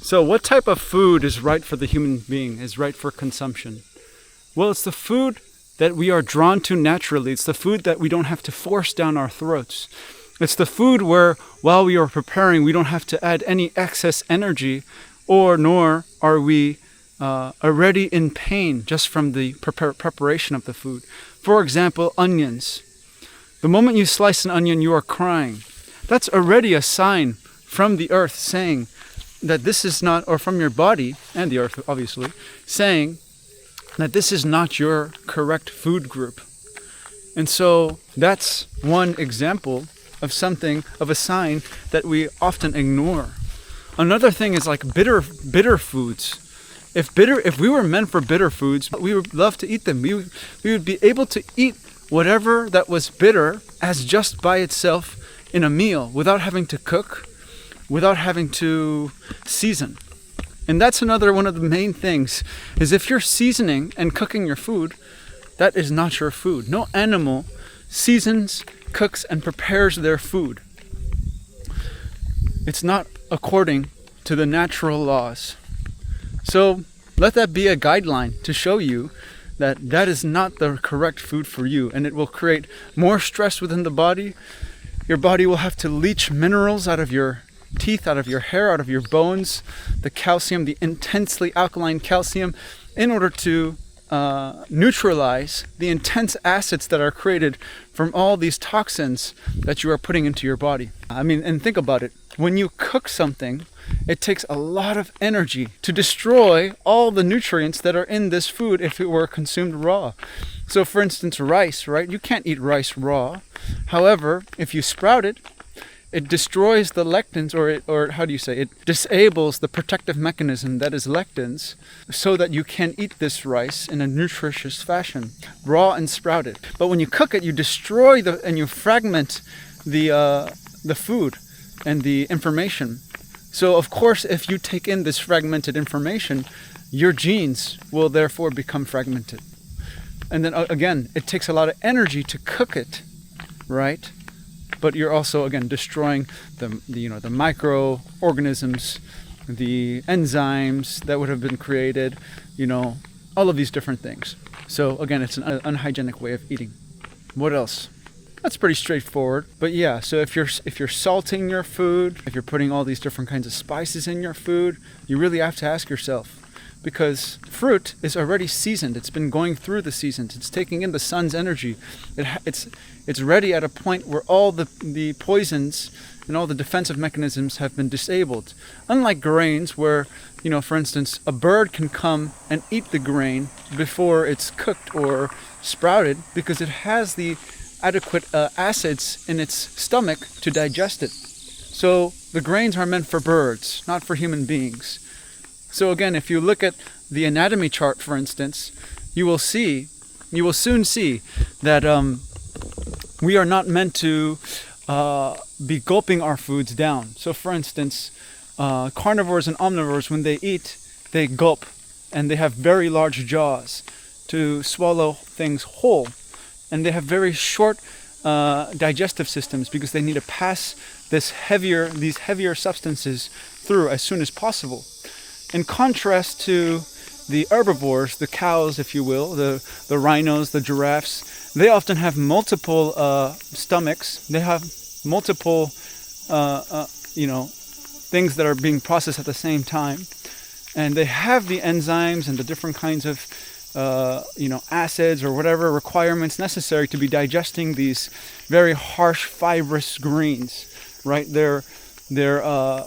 So what type of food is right for the human being, is right for consumption? Well, it's the food that we are drawn to naturally. It's the food that we don't have to force down our throats. It's the food where, while we are preparing, we don't have to add any excess energy, nor are we already in pain just from the preparation of the food. For example, onions. The moment you slice an onion, you are crying. That's already a sign from the earth saying that this is not, or from your body, and the earth obviously, saying that this is not your correct food group. And so that's one example of a sign that we often ignore. Another thing is like bitter foods. If we were meant for bitter foods, we would love to eat them. We would be able to eat whatever that was bitter as just by itself in a meal, without having to cook, without having to season. And that's another one of the main things, is if you're seasoning and cooking your food, that is not your food. No animal seasons, cooks, and prepares their food. It's not according to the natural laws. So let that be a guideline to show you that that is not the correct food for you, and it will create more stress within the body. Your body will have to leach minerals out of your teeth, out of your hair, out of your bones, the calcium, the intensely alkaline calcium, in order to neutralize the intense acids that are created from all these toxins that you are putting into your body. I mean, and think about it. When you cook something, it takes a lot of energy to destroy all the nutrients that are in this food if it were consumed raw. So for instance, rice, right? You can't eat rice raw. However, if you sprout it, it destroys the lectins, or how do you say, it disables the protective mechanism that is lectins, so that you can eat this rice in a nutritious fashion, raw and sprouted. But when you cook it, you destroy and you fragment the food and the information. So of course, if you take in this fragmented information, your genes will therefore become fragmented. And then again, it takes a lot of energy to cook it, right? But you're also, again, destroying the microorganisms, the enzymes that would have been created, all of these different things. So again, it's an unhygienic way of eating. What else? That's pretty straightforward. But yeah, so if you're salting your food, if you're putting all these different kinds of spices in your food, you really have to ask yourself, because fruit is already seasoned. It's been going through the seasons. It's taking in the sun's energy. It's ready at a point where all the poisons and all the defensive mechanisms have been disabled. Unlike grains where, for instance, a bird can come and eat the grain before it's cooked or sprouted because it has the adequate acids in its stomach to digest it. So the grains are meant for birds, not for human beings. So again, if you look at the anatomy chart, for instance, you will soon see that we are not meant to be gulping our foods down. So for instance, carnivores and omnivores, when they eat, they gulp, and they have very large jaws to swallow things whole. And they have very short digestive systems because they need to pass these heavier substances through as soon as possible. In contrast to the herbivores, the cows, if you will, the rhinos, the giraffes, they often have multiple stomachs. They have multiple, things that are being processed at the same time. And they have the enzymes and the different kinds of, acids or whatever requirements necessary to be digesting these very harsh, fibrous greens, right? Their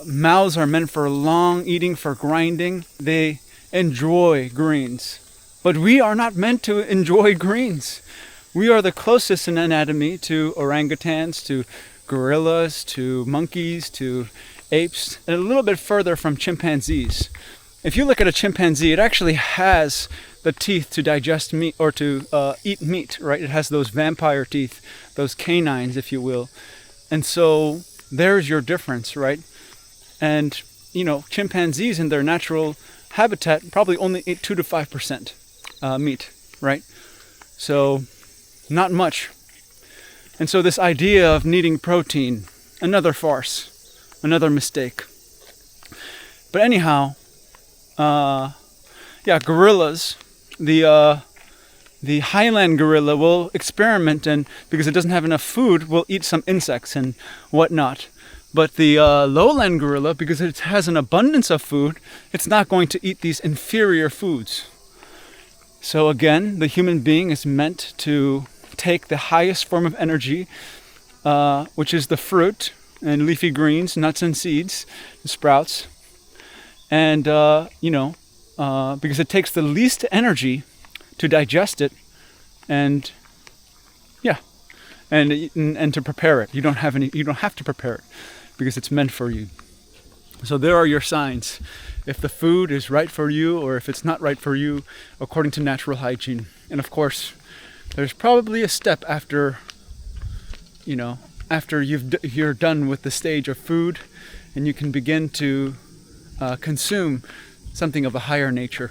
mouths are meant for long eating, for grinding. They enjoy greens. But we are not meant to enjoy greens. We are the closest in anatomy to orangutans, to gorillas, to monkeys, to apes, and a little bit further from chimpanzees. If you look at a chimpanzee, it actually has the teeth to digest meat or to eat meat, right? It has those vampire teeth, those canines, if you will. And so there's your difference, right? And, chimpanzees in their natural habitat probably only eat 2 to 5% meat, right? So not much. And so this idea of needing protein, another farce, another mistake. But anyhow, gorillas, the highland gorilla will experiment, and because it doesn't have enough food, will eat some insects and whatnot. But the lowland gorilla, because it has an abundance of food, it's not going to eat these inferior foods. So again, the human being is meant to take the highest form of energy, which is the fruit and leafy greens, nuts and seeds, the sprouts, and because it takes the least energy to digest it, and to prepare it. You don't have to prepare it because it's meant for you. So there are your signs if the food is right for you or if it's not right for you according to natural hygiene. And of course, there's probably a step after you're done with the stage of food, and you can begin to consume something of a higher nature.